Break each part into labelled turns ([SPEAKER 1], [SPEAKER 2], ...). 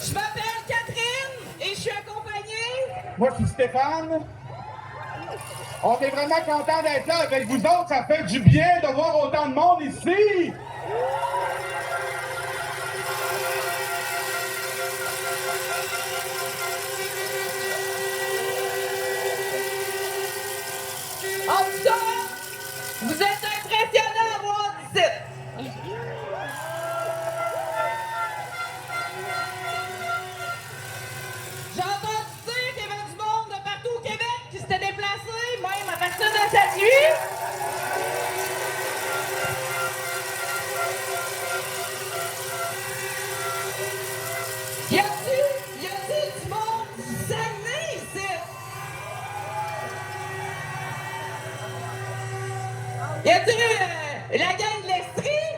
[SPEAKER 1] Je m'appelle Catherine et je suis accompagnée.
[SPEAKER 2] Moi, je suis Stéphane. On est vraiment content d'être là avec vous autres. Ça fait du bien de voir autant de monde ici.
[SPEAKER 1] En tout cas, vous êtes impressionnants à voir d'ici. J'ai entendu dire qu'il y avait du monde de partout au Québec qui s'était déplacé, même à partir de cette nuit. Y a-t-il du monde du Saguenay ici? Y a-t-il la gang de l'Estrie?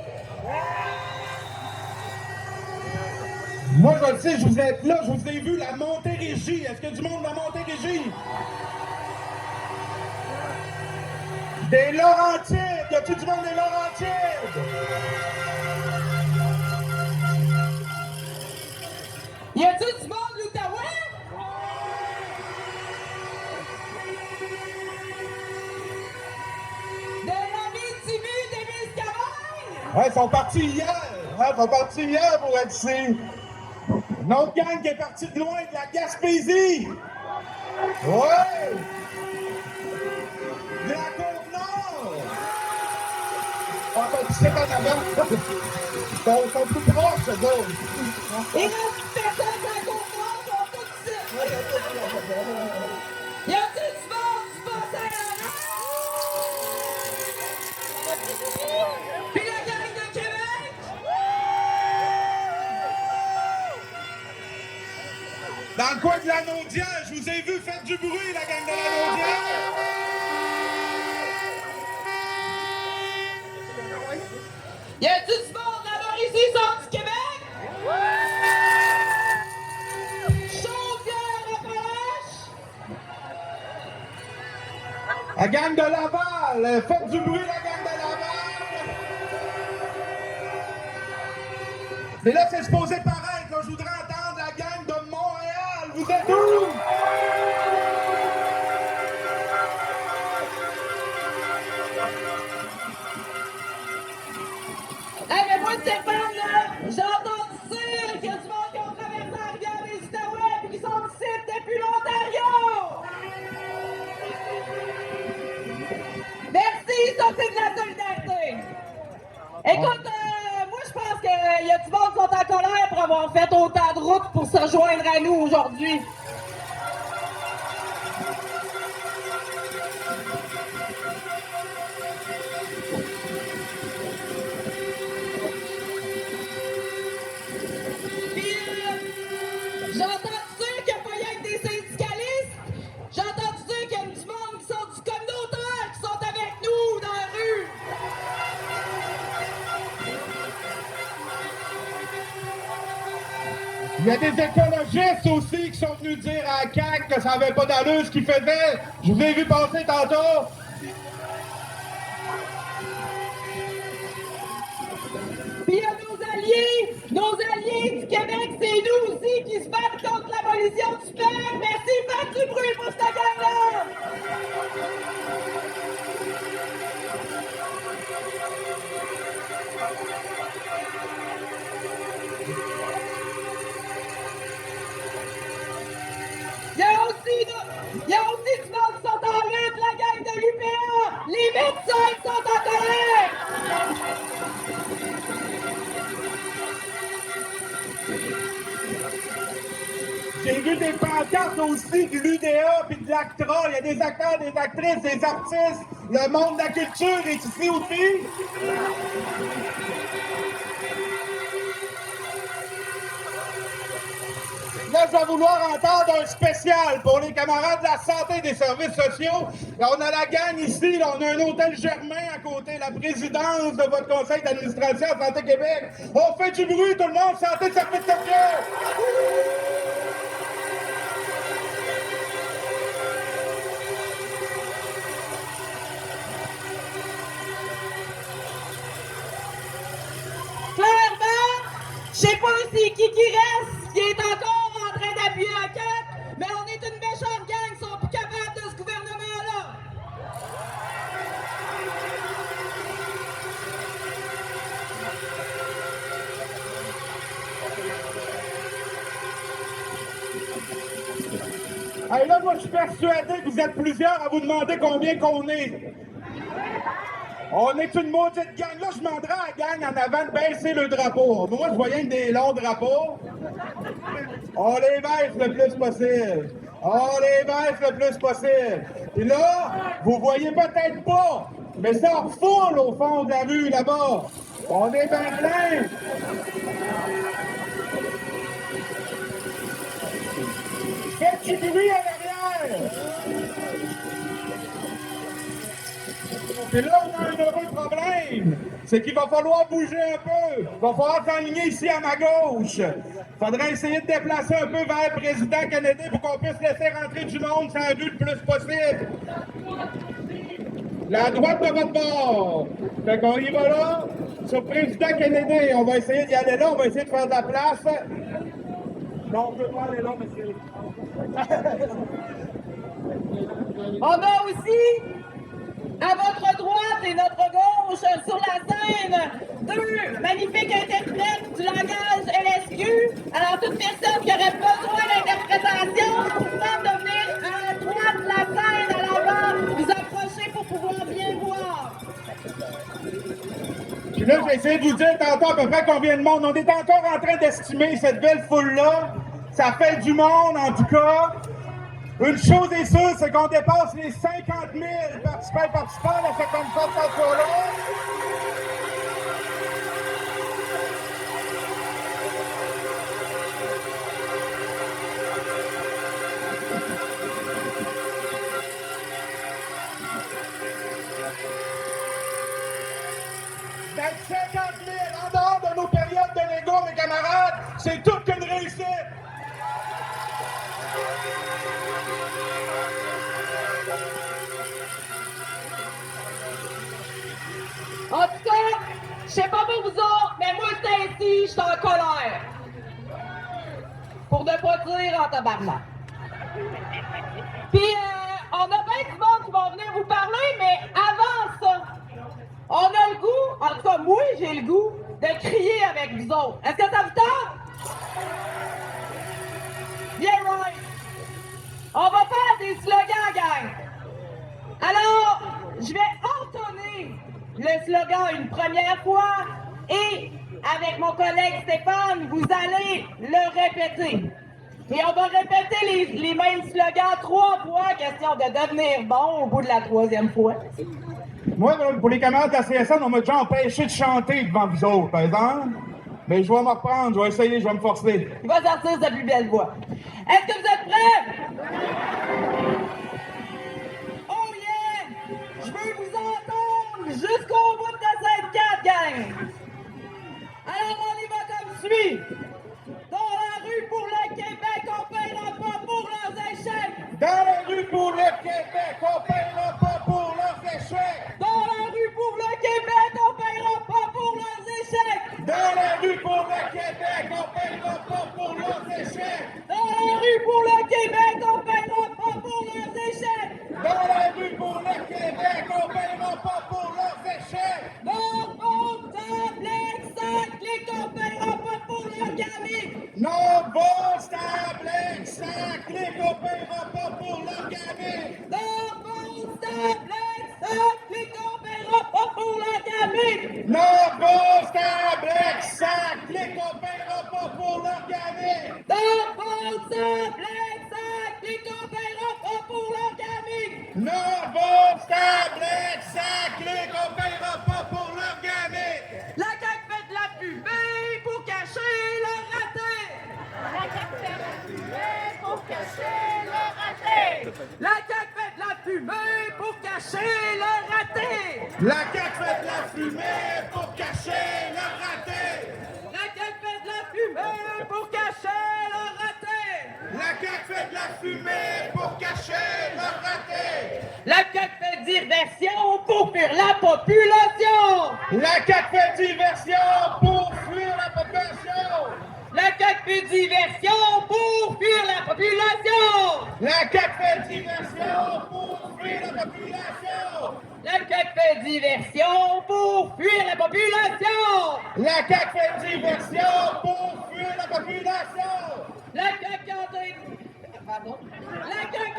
[SPEAKER 2] Moi, je le sais, je vous ai là, je vous ai vu la Montérégie. Est-ce qu'il y a du monde de la Montérégie? Des Laurentides! Y a-t-il du monde des Laurentides?
[SPEAKER 1] Y a-t-il du monde de l'Outaouais? De l'Abitibi, des Témiscamingues?
[SPEAKER 2] Ouais, ils sont partis hier. Ils sont partis hier pour être ici. Une autre gang qui est partie de loin, de la Gaspésie. Ouais! De la Côte-Nord. On va pousser en avant. Ils sont plus proches, eux autres.
[SPEAKER 1] Il reste personne à la Côte-Nord, ils sont tous ici. Y a-t-il du monde du Bas-Saint-Laurent? Puis la gang de Québec?
[SPEAKER 2] Dans le coin de la Naudière, je vous ai vu faire du bruit, la gang de la Naudière.
[SPEAKER 1] Y a-t-il du monde de la Mauricie, sort du Québec? Chaudière-Appalaches?
[SPEAKER 2] La gang de Laval, faites du bruit, la gang de Laval. Mais là, c'est supposé paraître, là, je voudrais entendre la gang de Montréal. Vous êtes où?
[SPEAKER 1] Hey, mais moi, Stéphane, là, j'ai entendu dire qu'il y a du monde qui ont traversé la rivière des Outaouais et qui sont ici depuis l'Ontario! Merci, ça c'est de la solidarité! Écoute, moi je pense qu'il y a du monde qui sont en colère pour avoir fait autant de routes pour se joindre à nous aujourd'hui. Puis, j'ai entendu dire qu'il n'y a pas rien que des syndicalistes. J'ai entendu dire qu'il y a du monde qui sont du communautaire qui sont avec nous dans la rue.
[SPEAKER 2] Il y a des écologistes aussi qui sont venus dire à la CAQ que ça n'avait pas d'allure ce qu'ils faisaient. Je vous ai vu passer tantôt.
[SPEAKER 1] Puis il y a nos alliés du Québec, c'est nous aussi qui se battent contre l'abolition du père. Merci, faites du bruit pour cette gang-là! Il y a aussi du monde qui sont en lutte, la gang de l'UPA! Les médecins qui sont en colère!
[SPEAKER 2] J'ai vu des pancartes aussi de l'UDA puis de l'ACTRA. Il y a des acteurs, des actrices, des artistes. Le monde de la culture est ici aussi. Là, je vais vouloir entendre un spécial pour les camarades de la santé et des services sociaux. Là, on a la gang ici, là, on a un hôtel Germain à côté, la présidence de votre conseil d'administration à Santé Québec. On fait du bruit, tout le monde, santé, services sociaux!
[SPEAKER 1] Clairement, je sais pas c'est qui reste, qui est encore en train d'appuyer la quête, mais on est une méchante gang, ils sont plus capables de ce gouvernement-là.
[SPEAKER 2] Hey, là, moi, je suis persuadé que vous êtes plusieurs à vous demander combien qu'on est. On est une maudite gang. Là, je demanderais à la gang en avant de baisser le drapeau. Moi, je voyais des longs drapeaux. On les baisse le plus possible. On les baisse le plus possible. Et là, vous voyez peut-être pas, mais ça refoule au fond de la rue, là-bas. On est bien plein. Faites du bruit à l'arrière. Et là, on a un heureux problème. C'est qu'il va falloir bouger un peu. Il va falloir s'aligner ici à ma gauche. Il faudrait essayer de déplacer un peu vers le président Kennedy pour qu'on puisse laisser rentrer du monde sans but le plus possible. La droite de votre bord. Fait qu'on y va là, sur le président Kennedy. On va essayer d'y aller là, on va essayer de faire de la place. Non, on peut pas aller là, monsieur.
[SPEAKER 1] On a aussi, à votre droite et notre gauche, sur la scène, deux magnifiques interprètes du langage LSQ. Alors, toute personne qui aurait besoin d'interprétation, vous pouvez de venir à la droite de la scène, à l'avant, vous approcher pour pouvoir bien voir.
[SPEAKER 2] Puis là, je vais essayer de vous dire tantôt à peu près combien de monde. On est encore en train d'estimer cette belle foule-là. Ça fait du monde, en tout cas. Une chose est sûre, c'est qu'on dépasse les 50 000 participants et participants à cette manifestation-là. D'être 50 000 en dehors de nos périodes de négo, mes camarades, c'est toute qu'une réussite.
[SPEAKER 1] En tout cas, je sais pas pour vous autres, mais moi, c'est ainsi, je suis en colère. Pour ne pas dire en tabarnak. Puis, on a bien du monde qui va venir vous parler, mais avant ça, on a le goût, en tout cas, moi, j'ai le goût de crier avec vous autres. Est-ce que ça vous tente? Bien right. On va faire des slogans, gang. Alors, je vais entonner le slogan une première fois et avec mon collègue Stéphane, vous allez le répéter. Et on va répéter les mêmes slogans 3 fois, question de devenir bon au bout de la 3e fois.
[SPEAKER 2] Moi, pour les camarades de la CSN, on m'a déjà empêché de chanter devant vous autres, par exemple. Mais je vais me reprendre, je vais essayer, je vais me forcer.
[SPEAKER 1] Il va sortir sa plus belle voix. Est-ce que vous êtes prêts? Oh yeah! Je veux vous entendre jusqu'au bout de cette 4, gang! Alors on y va comme suit. Dans la rue pour le Québec, on paiera pas pour leurs échecs!
[SPEAKER 2] Dans la rue pour le Québec, on paiera pas pour leurs échecs!
[SPEAKER 1] Dans la rue pour le Québec, on paiera pas pour leurs échecs!
[SPEAKER 2] Dans la rue pour le Québec, on paiera pas pour leurs échecs!
[SPEAKER 1] Dans la rue pour le Québec, on paiera pas pour leurs échecs!
[SPEAKER 2] Dans la rue pour le Québec, on paiera pas pour leurs échecs!
[SPEAKER 1] Non, on tablette, ça clique, on paiera pas pour leurs gamines!
[SPEAKER 2] Non, bon, tablette, ça clique, on paiera pas pour leurs gamins!
[SPEAKER 1] Non, on tablette, ça clique, on paiera pas pour leurs gamines!
[SPEAKER 2] Non, bon, tablette, ça clique, on paiera pas pour leurs gamins!
[SPEAKER 1] Non, on tablette, ça clique, on paiera pas pour leurs gamines!
[SPEAKER 2] Non, bon, tablette, ça clique, on paiera pas pour leurs gamins!
[SPEAKER 1] La CAQ fait de la pubée pour cacher leur raté! cacher le raté.
[SPEAKER 2] La CAQ fait de la fumée pour cacher le raté.
[SPEAKER 1] La CAQ fait de la fumée pour cacher le raté.
[SPEAKER 2] La CAQ fait de la fumée pour cacher le raté.
[SPEAKER 1] La CAQ fait diversion pour fuir la population.
[SPEAKER 2] La CAQ fait diversion pour fuir la population.
[SPEAKER 1] La CAQ fait diversion pour fuir la population.
[SPEAKER 2] La CAQ fait diversion pour fuir la population.
[SPEAKER 1] La CAQ fait diversion pour fuir la population.
[SPEAKER 2] La CAQ fait diversion pour fuir la population.
[SPEAKER 1] La CAQ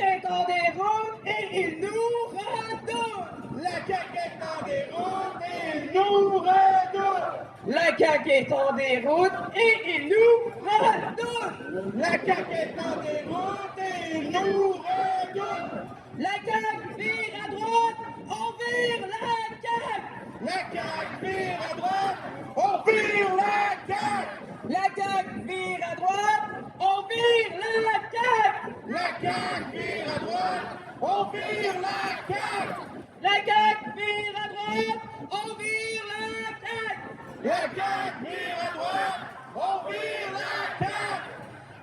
[SPEAKER 1] est en déroute et il nous redoute.
[SPEAKER 2] La CAQ est en déroute et il nous redoute.
[SPEAKER 1] La CAQ est en déroute et il nous redoute.
[SPEAKER 2] La CAQ est en déroute et il nous redoute.
[SPEAKER 1] La CAQ vire à droite, on vire la CAQ.
[SPEAKER 2] La CAQ vire à droite, on vire la CAQ.
[SPEAKER 1] La CAQ vire à droite, on vire la CAQ.
[SPEAKER 2] La CAQ vire à droite, on vire la CAQ.
[SPEAKER 1] La CAQ vire à droite, on vire la CAQ.
[SPEAKER 2] La CAQ vire à droite, on vire la CAQ.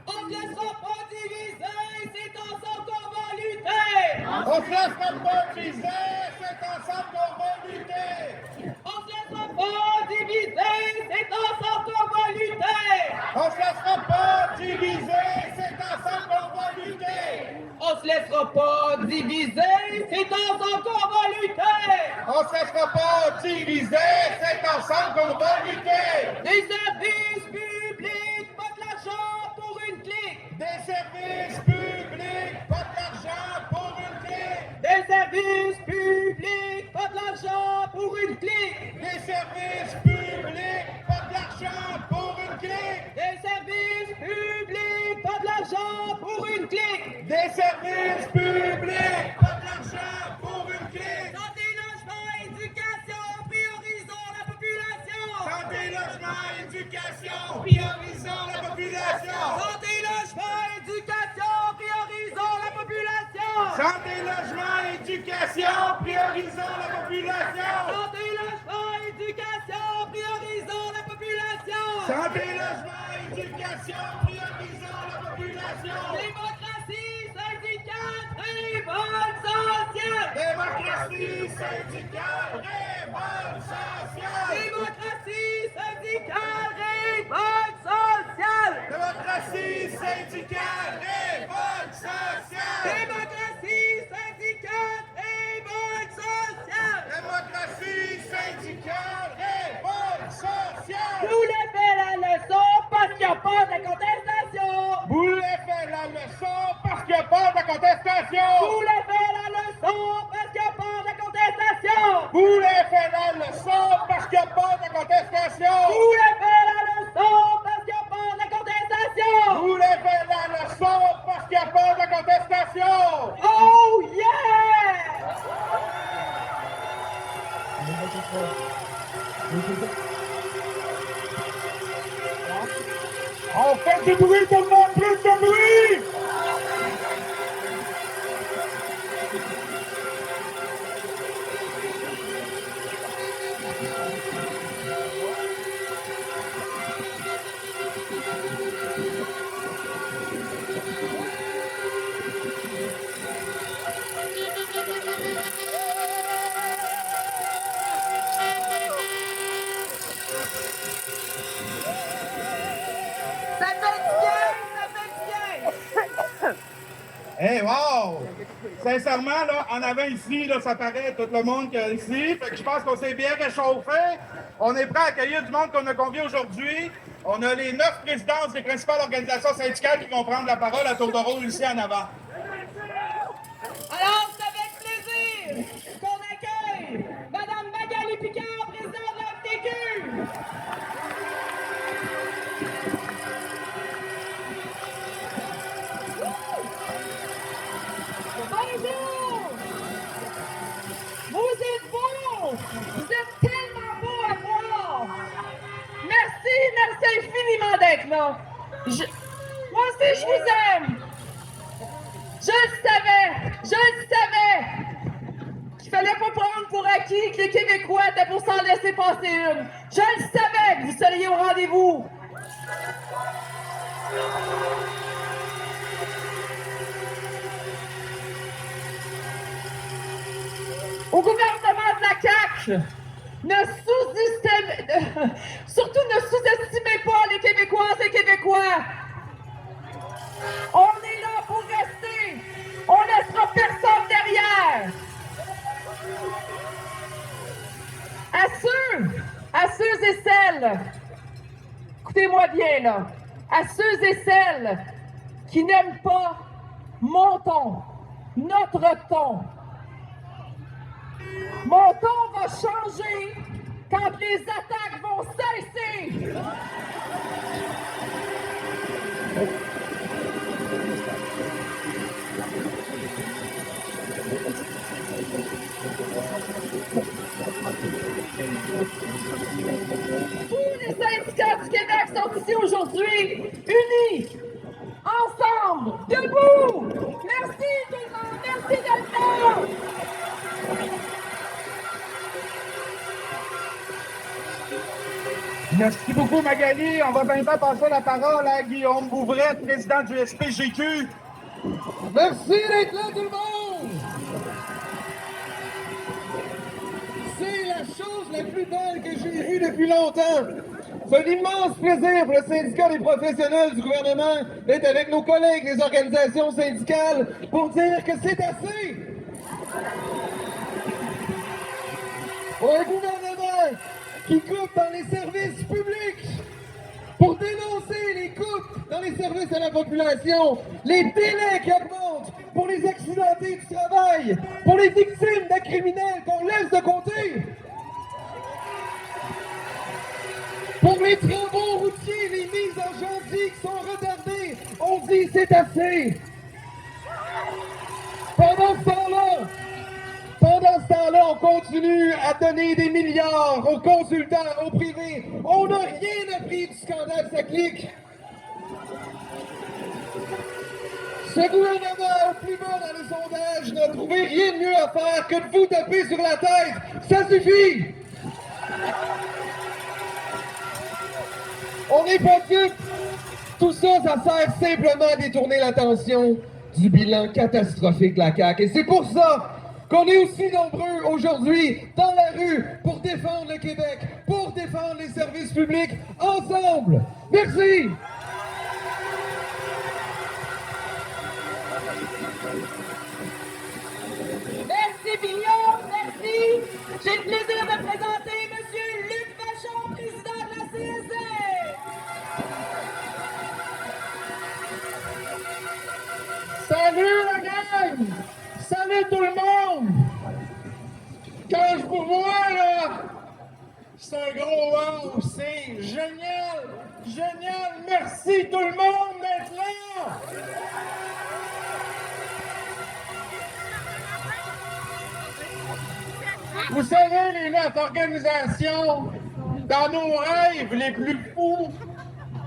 [SPEAKER 1] On ne se laissera pas diviser, c'est ensemble qu'on va lutter.
[SPEAKER 2] On se laissera pas diviser, c'est ensemble qu'on va lutter.
[SPEAKER 1] On se laissera pas diviser, c'est ensemble qu'on va lutter.
[SPEAKER 2] On se laissera pas diviser, c'est ensemble qu'on va lutter.
[SPEAKER 1] On se laissera pas diviser, c'est ensemble qu'on va lutter.
[SPEAKER 2] On se laissera pas diviser, c'est ensemble qu'on va lutter.
[SPEAKER 1] Des services publics, pas de l'argent pour une clique.
[SPEAKER 2] Des services publics, pas d'argent pour une clique.
[SPEAKER 1] Des services publics, pas de l'argent pour une clique.
[SPEAKER 2] Des services publics, pas d'argent pour une clique.
[SPEAKER 1] Des services publics, pas de l'argent pour une clique.
[SPEAKER 2] Des services publics, pas d'argent pour une clique.
[SPEAKER 1] Santé, logement, éducation, priorisons la population.
[SPEAKER 2] Santé, logement, éducation, priorisons la population.
[SPEAKER 1] Santé, logement, éducation, priorisons la population.
[SPEAKER 2] Santé, logement, éducation, priorisons la population.
[SPEAKER 1] Santé, logement, éducation, priorisons la population.
[SPEAKER 2] Santé, logement, éducation, priorisons la population.
[SPEAKER 1] Démocratie syndicale, révolte sociale.
[SPEAKER 2] Démocratie syndicale, révolte sociale.
[SPEAKER 1] Démocratie syndicale, révolte sociale.
[SPEAKER 2] Démocratie syndicale, révolte sociale.
[SPEAKER 1] Démocratie syndicale, révolte sociale.
[SPEAKER 2] Démocratie syndicale, révolte sociale.
[SPEAKER 1] Vous les fait la leçon parce qu'il n'y a pas de contestation.
[SPEAKER 2] Vous voulez faire la leçon parce qu'il n'y a pas de contestation.
[SPEAKER 1] Vous les fait la leçon parce qu'il n'y a pas de contestation.
[SPEAKER 2] Vous voulez faire la leçon parce qu'il n'y a pas de contestation.
[SPEAKER 1] Vous les fait la leçon parce qu'il n'y a pas de contestation.
[SPEAKER 2] Vous voulez faire la leçon parce qu'il n'y a pas de contestation.
[SPEAKER 1] Oh yeah!
[SPEAKER 2] On fait du bruit, tout le monde, plus de bruit!
[SPEAKER 1] Ça fait du bien, ça fait du bien.
[SPEAKER 2] Hey, wow! Sincèrement, là, en avant ici, là, ça paraît tout le monde qu'il y a ici. Fait que je pense qu'on s'est bien réchauffé. On est prêt à accueillir du monde qu'on a convié aujourd'hui. On a les 9 présidences des principales organisations syndicales qui vont prendre la parole à tour de rôle ici en avant.
[SPEAKER 1] Alors, c'est avec plaisir qu'on accueille Mme Magali Picard, présidente de la FTQ. Bonjour! Vous êtes beaux! Vous êtes tellement beaux à voir! Merci infiniment d'être là! Moi aussi, je vous aime! Je le savais! Qu'il acquis que les Québécois étaient pour s'en laisser passer une. Je le savais que vous seriez au rendez-vous. Au gouvernement de la CAQ, surtout ne sous-estimez pas les Québécoises et Québécois. On est là pour rester. On laissera personne derrière. À ceux et celles, écoutez-moi bien là, à ceux et celles qui n'aiment pas mon ton, notre ton, mon ton va changer quand les attaques vont cesser. Tous les syndicats du Québec sont ici aujourd'hui, unis, ensemble, debout. Merci tout le monde, merci d'être là.
[SPEAKER 2] Merci beaucoup, Magali. On va maintenant passer la parole à Guillaume Bouvret, président du SPGQ.
[SPEAKER 3] Merci d'être là, tout le monde! C'est la chose la plus belle que j'ai vue depuis longtemps. C'est un immense plaisir pour le syndicat des professionnels du gouvernement d'être avec nos collègues des organisations syndicales pour dire que c'est assez. Pour un gouvernement qui coupe dans les services publics, pour dénoncer les coupes dans les services à la population, les délais qui augmentent pour les accidentés du travail, pour les victimes de criminels qu'on laisse de côté, pour les travaux routiers, les mises en chantier qui sont retardées, on dit c'est assez. Pendant ce temps-là, on continue à donner des milliards aux consultants, aux privés. On n'a rien appris du scandale Saclic. Ce gouvernement, au plus bas dans les sondages, n'a trouvé rien de mieux à faire que de vous taper sur la tête. Ça suffit! On n'est pas dupes. Tout ça, ça sert simplement à détourner l'attention du bilan catastrophique de la CAQ. Et c'est pour ça qu'on est aussi nombreux aujourd'hui dans la rue pour défendre le Québec, pour défendre les services publics, ensemble. Merci!
[SPEAKER 1] Merci Guillaume, merci. J'ai le plaisir de présenter M. Luc Vachon, président de la CSC.
[SPEAKER 3] Salut la gang! Salut tout le monde! Quand je vous vois là, c'est un gros wow, c'est génial! Génial! Merci tout le monde d'être là! Vous savez, notre organisation, dans nos rêves les plus fous,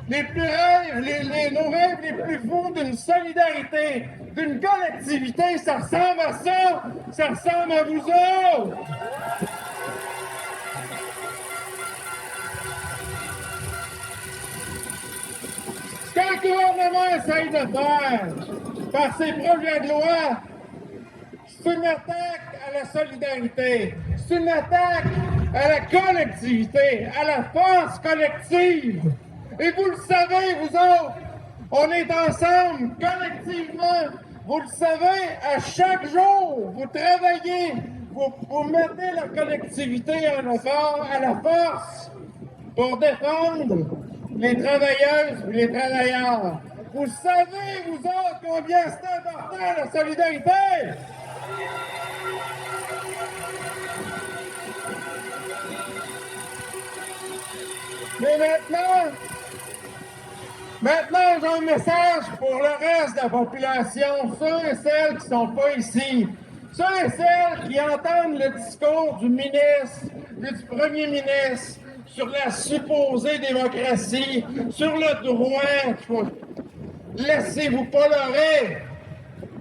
[SPEAKER 3] nos rêves les plus fous d'une solidarité, d'une collectivité, ça ressemble à ça, ça ressemble à vous autres. Ce que le gouvernement essaye de faire par ses projets de loi, c'est une attaque à la solidarité, c'est une attaque à la collectivité, à la force collective. Et vous le savez, vous autres, on est ensemble, collectivement. Vous le savez, à chaque jour, vous travaillez, vous mettez la collectivité en effort, à la force pour défendre les travailleuses et les travailleurs. Vous savez, vous autres, combien c'est important la solidarité? Mais maintenant, j'ai un message pour le reste de la population, ceux et celles qui ne sont pas ici, ceux et celles qui entendent le discours du ministre, du premier ministre, sur la supposée démocratie, sur le droit. Laissez-vous pas leurrer.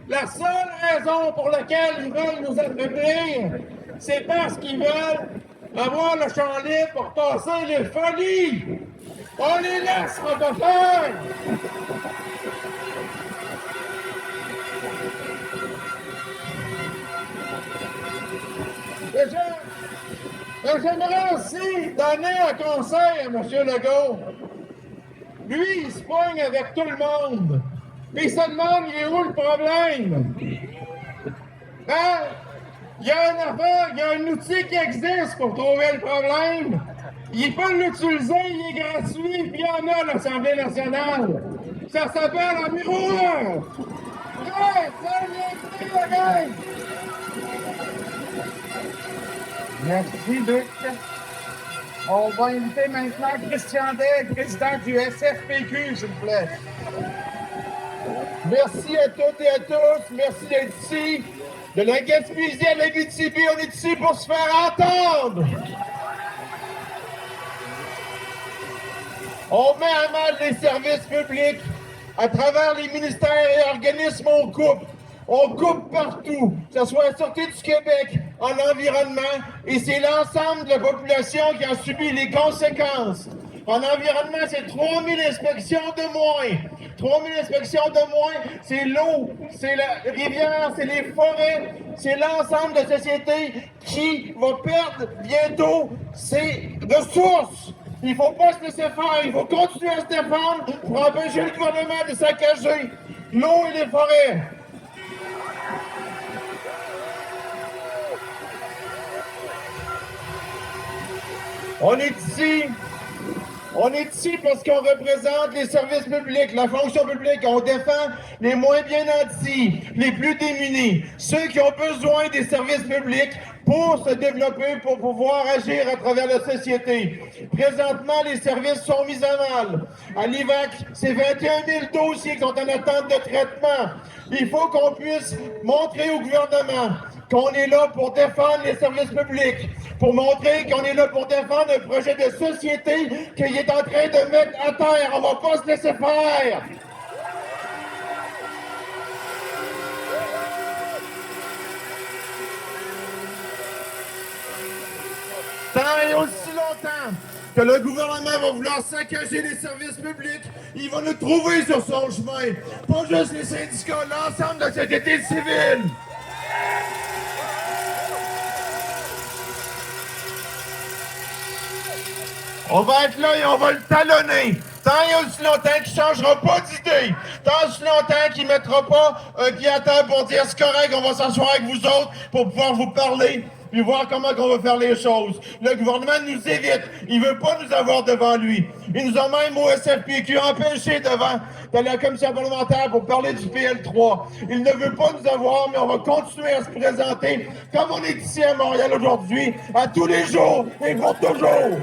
[SPEAKER 3] La seule raison pour laquelle ils veulent nous affaiblir, c'est parce qu'ils veulent avoir le champ libre pour passer les folies. On les laissera pas faire. J'aimerais aussi donner un conseil à M. Legault. Lui, il se poigne avec tout le monde. Puis il se demande, il est où le problème? Hein? Il y a une affaire, il y a un outil qui existe pour trouver le problème. Il peut l'utiliser, il est gratuit, puis il y en a à l'Assemblée nationale. Ça s'appelle un miroir. Ouais, ça vient de la gang.
[SPEAKER 4] Merci, Luc. On va inviter maintenant Christian Day, président du SFPQ, s'il vous plaît.
[SPEAKER 3] Merci à toutes et à tous. Merci d'être ici. De la Gaspésie à la Abitibi, on est ici pour se faire entendre. On met à mal les services publics. À travers les ministères et organismes, on coupe. On coupe partout, que ce soit à la Sûreté du Québec, en environnement, et c'est l'ensemble de la population qui a subi les conséquences. En environnement, c'est 3000 inspections de moins. 3000 inspections de moins, c'est l'eau, c'est la rivière, c'est les forêts, c'est l'ensemble de la société qui va perdre bientôt ses ressources. Il ne faut pas se laisser faire, il faut continuer à se défendre pour empêcher le gouvernement de saccager l'eau et les forêts. On est ici parce qu'on représente les services publics, la fonction publique. On défend les moins bien nantis, les plus démunis, ceux qui ont besoin des services publics pour se développer, pour pouvoir agir à travers la société. Présentement, les services sont mis à mal. À l'IVAC, c'est 21 000 dossiers qui sont en attente de traitement. Il faut qu'on puisse montrer au gouvernement qu'on est là pour défendre les services publics, pour montrer qu'on est là pour défendre un projet de société qu'il est en train de mettre à terre. On va pas se laisser faire. Tant et aussi longtemps que le gouvernement va vouloir saccager les services publics, il va nous trouver sur son chemin. Pas juste les syndicats, l'ensemble de la société civile. On va être là et on va le talonner. Tant et aussi longtemps qu'il ne changera pas d'idée. Tant et aussi longtemps qu'il ne mettra pas un pied à terre pour dire c'est correct, on va s'asseoir avec vous autres pour pouvoir vous parler puis voir comment on va faire les choses. Le gouvernement nous évite. Il ne veut pas nous avoir devant lui. Il nous a même au SFPQ empêchés de la commission parlementaire pour parler du PL3. Il ne veut pas nous avoir, mais on va continuer à se présenter comme on est ici à Montréal aujourd'hui, à tous les jours et pour toujours.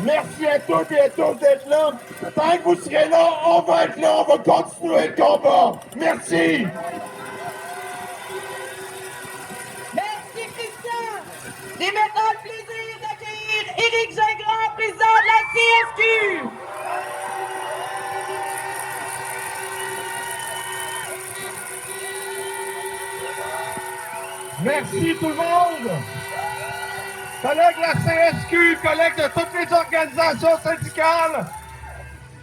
[SPEAKER 3] Merci à toutes et à tous d'être là. Tant que vous serez là, on va être là, on va continuer le combat. Merci.
[SPEAKER 1] Merci, Christian. C'est maintenant le plaisir d'accueillir Éric Gingras, président de la CSQ.
[SPEAKER 3] Merci tout le monde. Collègues de la CSQ, collègues de toutes les organisations syndicales,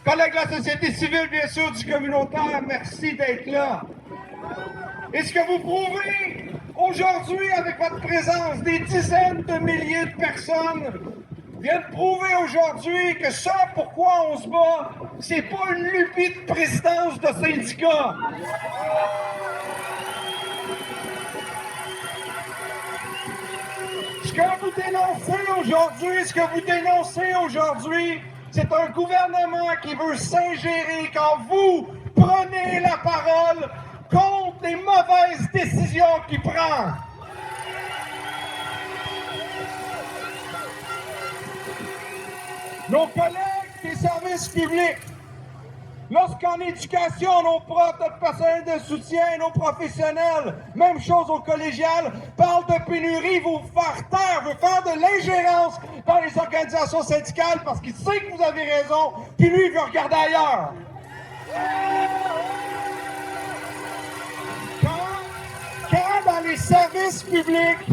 [SPEAKER 3] collègues de la société civile, bien sûr, du communautaire, merci d'être là. Et ce que vous prouvez aujourd'hui avec votre présence, des dizaines de milliers de personnes viennent prouver aujourd'hui que ça pourquoi on se bat, c'est pas une lubie de présidence de syndicat. Ce que vous dénoncez aujourd'hui, c'est un gouvernement qui veut s'ingérer quand vous prenez la parole contre les mauvaises décisions qu'il prend. Nos collègues des services publics, lorsqu'en éducation, nos profs, notre personnel de soutien, nos professionnels, même chose au collégial, parlent de pénurie, vous faire taire, veut faire de l'ingérence dans les organisations syndicales parce qu'il sait que vous avez raison, puis lui, il veut regarder ailleurs. les services publics.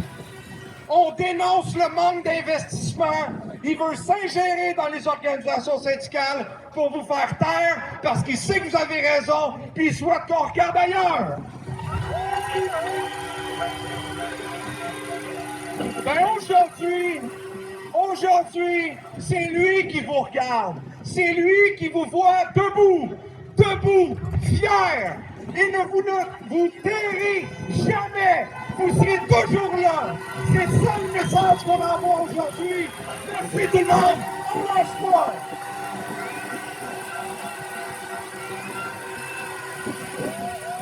[SPEAKER 3] On dénonce le manque d'investissement. Il veut s'ingérer dans les organisations syndicales pour vous faire taire parce qu'il sait que vous avez raison puis il souhaite qu'on regarde ailleurs. Ben aujourd'hui, c'est lui qui vous regarde. C'est lui qui vous voit debout, fier. Et ne vous tairez jamais. Vous serez toujours là. C'est ça le message qu'on envoie aujourd'hui. Merci tout le monde. On lâche pas.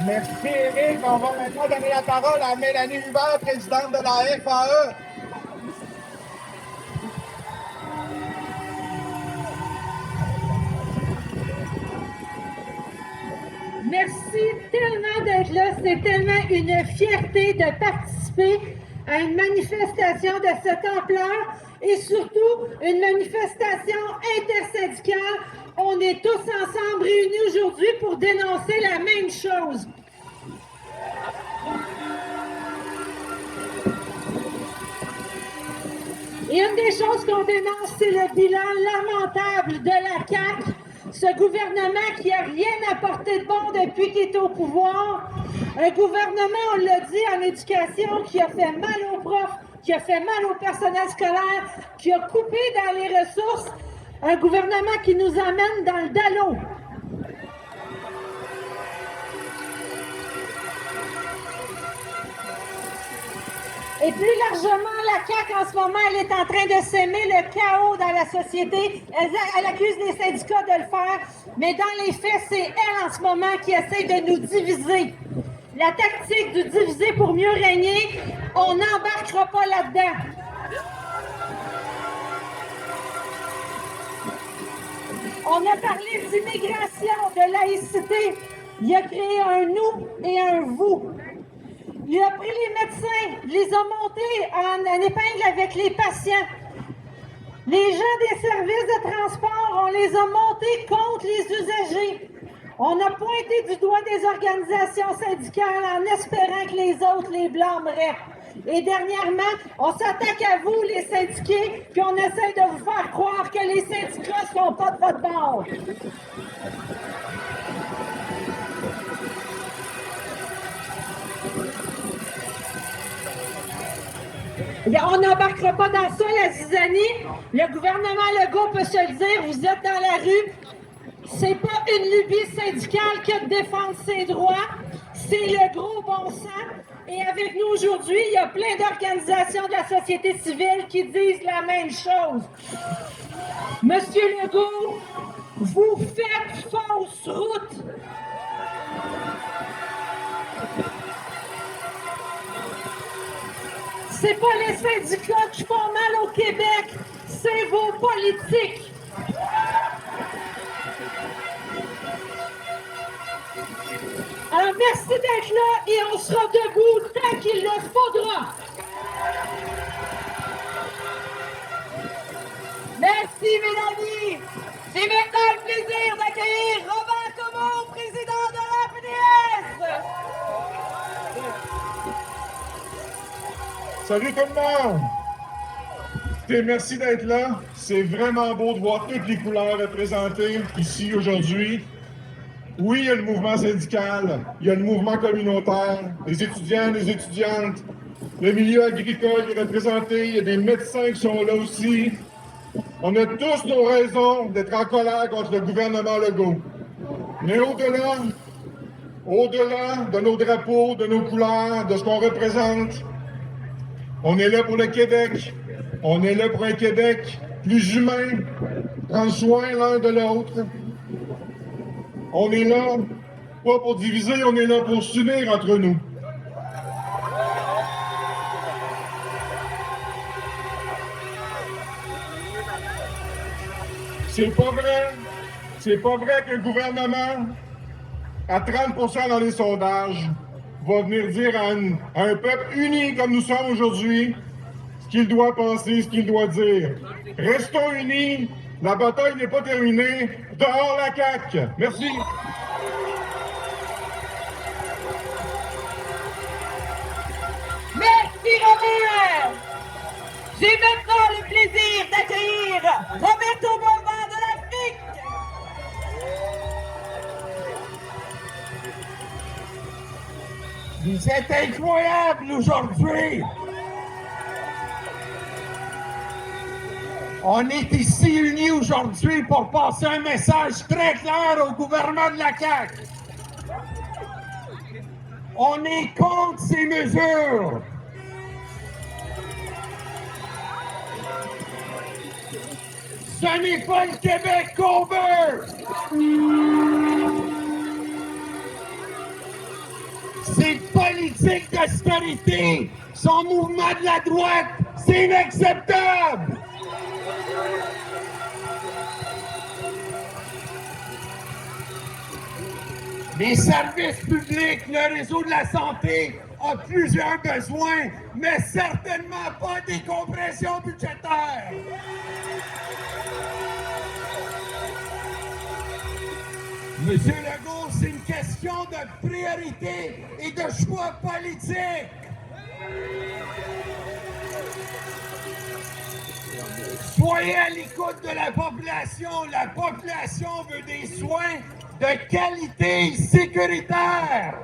[SPEAKER 4] Merci, Éric. On va maintenant donner la parole à Mélanie Hubert, présidente de la FAE.
[SPEAKER 5] Merci tellement d'être là. C'est tellement une fierté de participer à une manifestation de cette ampleur et surtout une manifestation intersyndicale. On est tous ensemble réunis aujourd'hui pour dénoncer la même chose. Et une des choses qu'on dénonce, c'est le bilan lamentable de la CAQ. Ce gouvernement qui n'a rien apporté de bon depuis qu'il est au pouvoir. Un gouvernement, on l'a dit, en éducation, qui a fait mal aux profs, qui a fait mal au personnel scolaire, qui a coupé dans les ressources. Un gouvernement qui nous amène dans le dallo. Et plus largement, la CAQ, en ce moment, elle est en train de s'aimer le chaos dans la société. Elle accuse les syndicats de le faire, mais dans les faits, c'est elle, en ce moment, qui essaie de nous diviser. La tactique du diviser pour mieux régner, on n'embarquera pas là-dedans. On a parlé d'immigration, de laïcité. Il a créé un nous et un vous. Il a pris les médecins, les a montés en épingle avec les patients. Les gens des services de transport, on les a montés contre les usagers. On a pointé du doigt des organisations syndicales en espérant que les autres les blâmeraient. Et dernièrement, on s'attaque à vous, les syndiqués, puis on essaie de vous faire croire que les syndicats ne sont pas de votre bord. On n'embarquera pas dans ça, la zizanie. Le gouvernement Legault peut se le dire, vous êtes dans la rue. C'est pas une lubie syndicale que de défendre ses droits, c'est le gros bon sens. Et avec nous aujourd'hui, il y a plein d'organisations de la société civile qui disent la même chose. Monsieur Legault, vous faites fausse route. C'est pas les syndicats qui font mal au Québec, c'est vos politiques. Alors merci d'être là et on sera debout tant qu'il le faudra.
[SPEAKER 1] Merci, Mélanie. J'ai maintenant le plaisir d'accueillir Robert Comeau, président de la PDS.
[SPEAKER 3] Salut tout le monde! Écoutez, merci d'être là. C'est vraiment beau de voir toutes les couleurs représentées ici aujourd'hui. Oui, il y a le mouvement syndical, il y a le mouvement communautaire, les étudiants, les étudiantes, le milieu agricole est représenté, il y a des médecins qui sont là aussi. On a tous nos raisons d'être en colère contre le gouvernement Legault. Mais au-delà de nos drapeaux, de nos couleurs, de ce qu'on représente, on est là pour le Québec. On est là pour un Québec plus humain, prendre soin l'un de l'autre. On est là, pas pour diviser, on est là pour s'unir entre nous. C'est pas vrai qu'un gouvernement à 30% dans les sondages va venir dire à un peuple uni comme nous sommes aujourd'hui ce qu'il doit penser, ce qu'il doit dire. Restons unis, la bataille n'est pas terminée. Dehors la CAQ! Merci!
[SPEAKER 1] Romain. J'ai maintenant le plaisir d'accueillir Roberto Bomba de l'Afrique.
[SPEAKER 3] Vous êtes incroyables aujourd'hui! On est ici unis aujourd'hui pour passer un message très clair au gouvernement de la CAQ. On est contre ces mesures. Ce n'est pas le Québec qu'on veut! Ces politiques d'austérité, son mouvement de la droite, c'est inacceptable! Les services publics, le réseau de la santé a plusieurs besoins, mais certainement pas des compressions budgétaires. Monsieur Legault, c'est une question de priorité et de choix politique. Soyez à l'écoute de la population. La population veut des soins de qualité sécuritaire.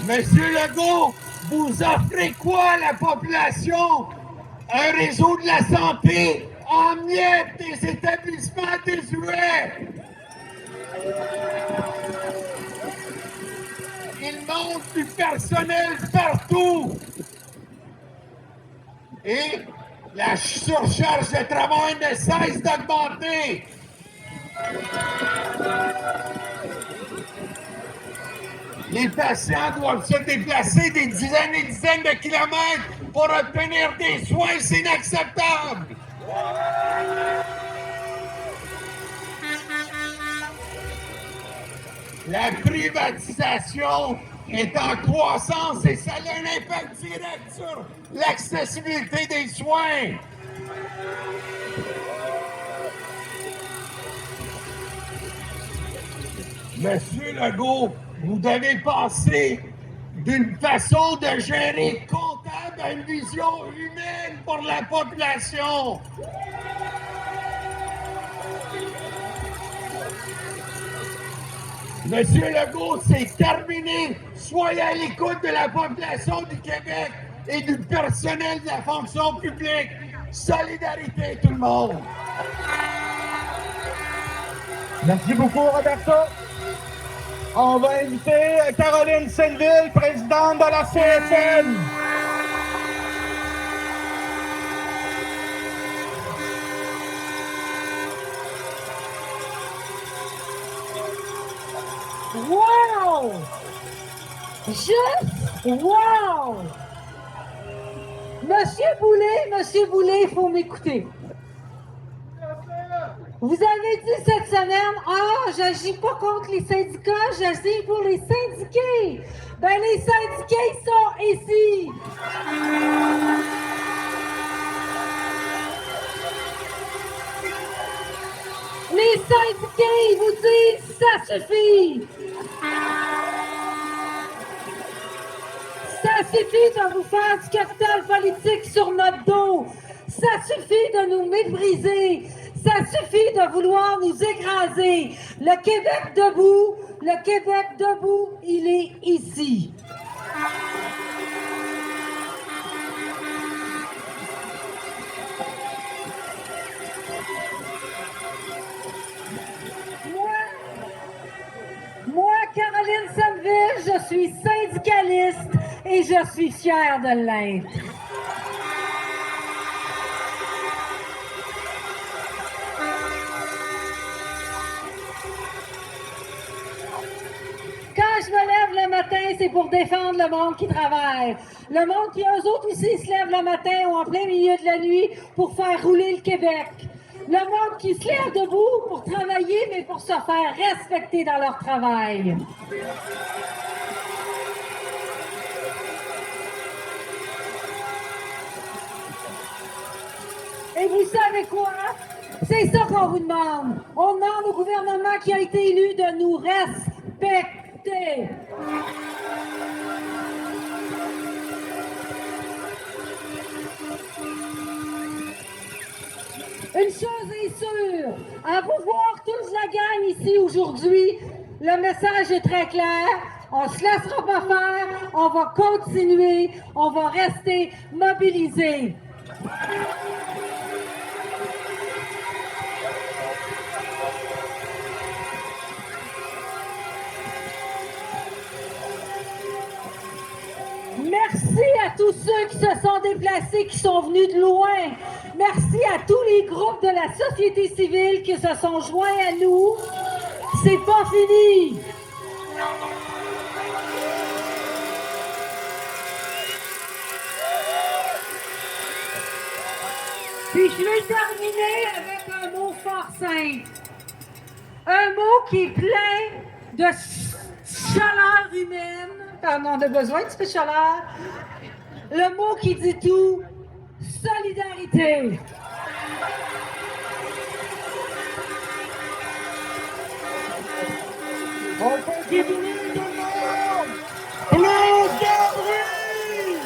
[SPEAKER 3] Monsieur Legault, vous offrez quoi à la population? Un réseau de la santé en miettes, des établissements désuets. Il manque du personnel partout. Et la surcharge de travail ne cesse d'augmenter. Les patients doivent se déplacer des dizaines et dizaines de kilomètres pour obtenir des soins, c'est inacceptable. La privatisation est en croissance et ça a un impact direct sur l'accessibilité des soins. Monsieur Legault, vous devez passer d'une façon de gérer comptable à une vision humaine pour la population. Monsieur Legault, c'est terminé. Soyez à l'écoute de la population du Québec et du personnel de la fonction publique. Solidarité, tout le monde.
[SPEAKER 2] Merci beaucoup, Roberto. On va inviter Caroline Saint-Ville, présidente de la CSN.
[SPEAKER 5] Wow! Juste wow! Monsieur Boulay, il faut m'écouter. Vous avez dit cette semaine, j'agis pas contre les syndicats, j'agis pour les syndiqués. Ben, les syndiqués sont ici. Les syndiqués, ils vous disent, ça suffit. Ça suffit de vous faire du capital politique sur notre dos. Ça suffit de nous mépriser. Ça suffit de vouloir nous écraser. Le Québec debout, il est ici. Moi, Caroline Saint-Ville, je suis syndicaliste et je suis fière de l'être. Quand je me lève le matin, c'est pour défendre le monde qui travaille. Le monde qui, eux autres aussi, se lève le matin ou en plein milieu de la nuit pour faire rouler le Québec. Le monde qui se lève debout pour travailler, mais pour se faire respecter dans leur travail. Et vous savez quoi? C'est ça qu'on vous demande. On demande au gouvernement qui a été élu de nous respecter. Une chose est sûre, à vous voir tous la gang ici aujourd'hui, le message est très clair. On se laissera pas faire, on va continuer, on va rester mobilisés. Merci à tous ceux qui se sont déplacés, qui sont venus de loin. Merci à tous les groupes de la société civile qui se sont joints à nous. C'est pas fini. Puis je vais terminer avec un mot fort simple. Un mot qui est plein de chaleur humaine. On a besoin de cette chaleur. Le mot qui dit tout, solidarité.
[SPEAKER 2] On fait du bruit, tout le monde! Plus de bruit!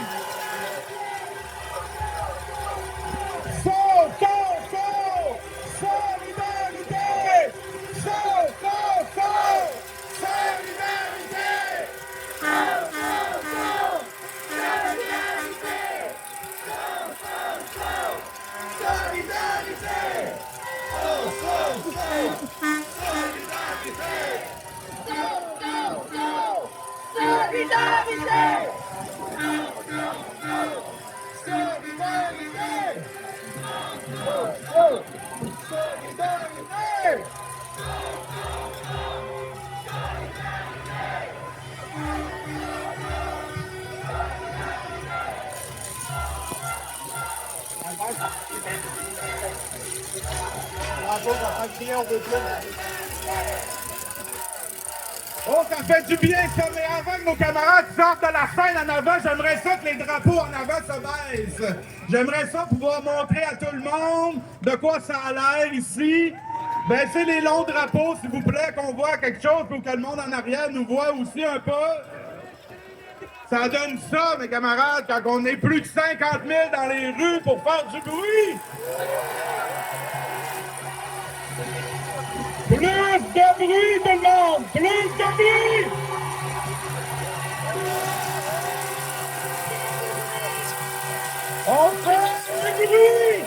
[SPEAKER 2] Saut, saut, saut! Solidarité! Saut, saut, saut! Solidarité! Saut, saut, saut! Solidarité! Saut, saut, saut! Solidarité! Saut, saut, saut! Solidarité! Oh, ça fait du bien ça, mais avant que nos camarades sortent de la scène en avant, j'aimerais ça que les drapeaux en avant se baissent. J'aimerais ça pouvoir montrer à tout le monde de quoi ça a l'air ici. Baissez les longs drapeaux, s'il vous plaît, qu'on voit quelque chose pour que le monde en arrière nous voit aussi un peu. Ça donne ça, mes camarades, quand on est plus de 50 000 dans les rues pour faire du bruit. Plus de bruit, tout le monde! Plus de bruit! On fait du bruit!